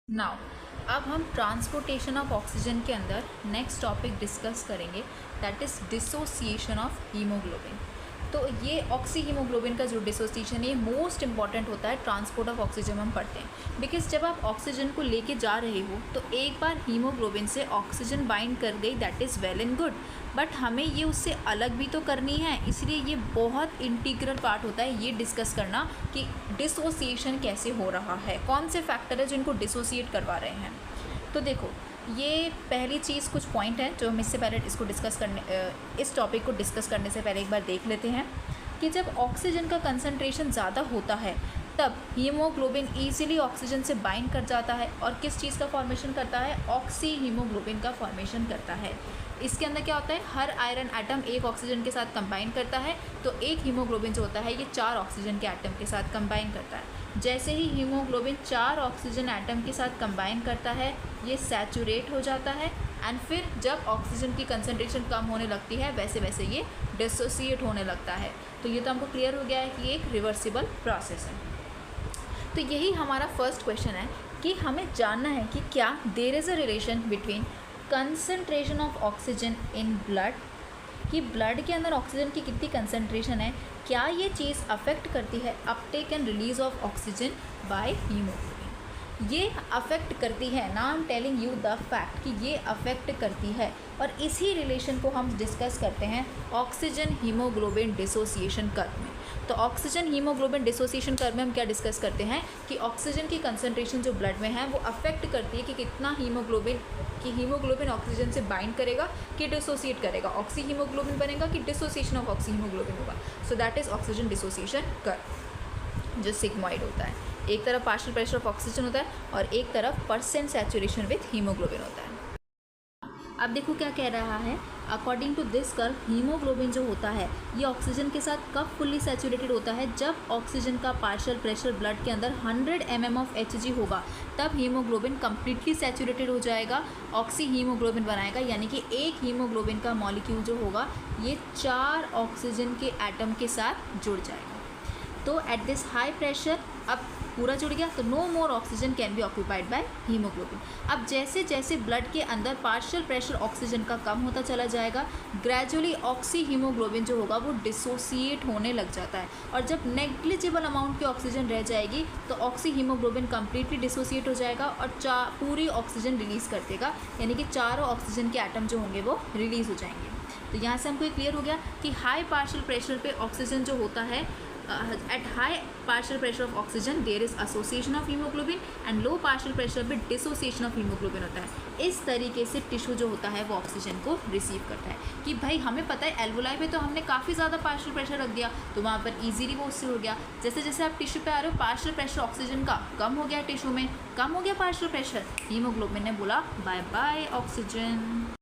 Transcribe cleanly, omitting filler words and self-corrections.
Now अब हम transportation of oxygen के अंदर नेक्स्ट टॉपिक डिस्कस करेंगे, that is dissociation of haemoglobin. तो ये ऑक्सी हीमोग्लोबिन का जो डिसोसिएशन है मोस्ट इंपॉर्टेंट होता है ट्रांसपोर्ट ऑफ ऑक्सीजन हम पढ़ते हैं। बिकॉज जब आप ऑक्सीजन को लेके जा रहे हो तो एक बार हीमोग्लोबिन से ऑक्सीजन बाइंड कर गई, that is well and good, but हमें ये उससे अलग भी तो करनी है। इसलिए ये बहुत इंटीग्रल पार्ट होता है ये डिस्कस करना कि डिसोसिएशन कैसे हो रहा है, कौन से फैक्टर है जो इनको डिसोसिएट करवा रहे हैं। तो देखो, ये पहली चीज़ कुछ पॉइंट है जो हम इससे पहले इसको डिस्कस करने इस टॉपिक को डिस्कस करने से पहले एक बार देख लेते हैं कि जब ऑक्सीजन का कंसंट्रेशन ज़्यादा होता है तब हीमोग्लोबिन ईजिली ऑक्सीजन से बाइंड कर जाता है और किस चीज़ का फॉर्मेशन करता है, ऑक्सी हीमोग्लोबिन का फॉर्मेशन करता है। इसके अंदर क्या होता है, हर आयरन एटम एक ऑक्सीजन के साथ कंबाइन करता है, तो एक हीमोग्लोबिन जो होता है ये 4 ऑक्सीजन के एटम के साथ कंबाइन करता है। जैसे ही हीमोग्लोबिन 4 ऑक्सीजन एटम के साथ कंबाइन करता है ये सैचुरेट हो जाता है, एंड फिर जब ऑक्सीजन की कंसंट्रेशन कम होने लगती है वैसे वैसे ये डिसोसिएट होने लगता है। तो ये तो हमको क्लियर हो गया है कि ये एक रिवर्सिबल प्रोसेस है। तो यही हमारा फर्स्ट क्वेश्चन है कि हमें जानना है कि क्या there is a relation between concentration of oxygen in blood, कि ब्लड के अंदर ऑक्सीजन की कितनी कंसंट्रेशन है, क्या ये चीज़ अफेक्ट करती है Uptake and release of oxygen by haemoglobin. ये अफेक्ट करती है ना, I am telling you the fact कि ये अफेक्ट करती है। और इसी रिलेशन को हम डिस्कस करते हैं ऑक्सीजन हीमोग्लोबिन डिसोसिएशन कर्व में। तो ऑक्सीजन हीमोग्लोबिन डिसोसिएशन कर्व में हम क्या डिस्कस करते हैं कि ऑक्सीजन की कंसंट्रेशन जो ब्लड में है वो अफेक्ट करती है कि कितना हीमोग्लोबिन ऑक्सीजन से बाइंड करेगा कि डिसोसिएट करेगा, ऑक्सी हीमोग्लोबिन बनेगा कि डिसोसिएशन ऑफ ऑक्सी हीमोग्लोबिन होगा। So that is oxygen dissociation curve जो सिग्मॉइड होता है। एक तरफ पार्शियल प्रेशर ऑफ ऑक्सीजन होता है और एक तरफ परसेंट सैचुरेशन विथ हीमोग्लोबिन होता है। अब देखो क्या कह रहा है, according to this curve haemoglobin जो होता है ये ऑक्सीजन के साथ कब फुल्ली सैचुरेटेड होता है, जब ऑक्सीजन का पार्शियल प्रेशर ब्लड के अंदर 100 mm ऑफ Hg होगा तब हीमोग्लोबिन कम्प्लीटली सैचुरेटेड हो जाएगा, ऑक्सी हीमोग्लोबिन बनाएगा। यानी कि एक हीमोग्लोबिन का मॉलिक्यूल जो होगा ये 4 ऑक्सीजन के एटम के साथ जुड़ जाएगा। तो एट दिस हाई प्रेशर अब पूरा जुड़ गया, तो no more oxygen can be occupied by haemoglobin. अब जैसे जैसे ब्लड के अंदर पार्शियल प्रेशर ऑक्सीजन का कम होता चला जाएगा, ग्रेजुअली ऑक्सी हीमोग्लोबिन जो होगा वो डिसोसिएट होने लग जाता है, और जब नेग्लिजिबल अमाउंट की ऑक्सीजन रह जाएगी तो ऑक्सी हीमोग्लोबिन कम्प्लीटली डिसोसिएट हो जाएगा और पूरी ऑक्सीजन रिलीज़ कर देगा, यानी कि चारों ऑक्सीजन के एटम जो होंगे वो रिलीज़ हो जाएंगे। तो यहाँ से हमको ये क्लियर हो गया कि हाई पार्शियल प्रेशर पे ऑक्सीजन जो होता है, at high partial pressure of oxygen there is association of hemoglobin and low partial pressure पे dissociation of hemoglobin होता है। इस तरीके से टिश्यू जो होता है वो ऑक्सीजन को रिसीव करता है। कि भाई हमें पता है एल्वोलाई पे तो हमने काफ़ी ज़्यादा पार्शियल प्रेशर रख दिया तो वहाँ पर इजीली वो उससे हो गया। जैसे जैसे आप टिश्यू पे आ रहे हो पार्शियल प्रेशर ऑक्सीजन का कम हो गया, टिश्यू में कम हो गया पार्शियल प्रेशर, हीमोग्लोबिन ने बोला बाय बाय ऑक्सीजन।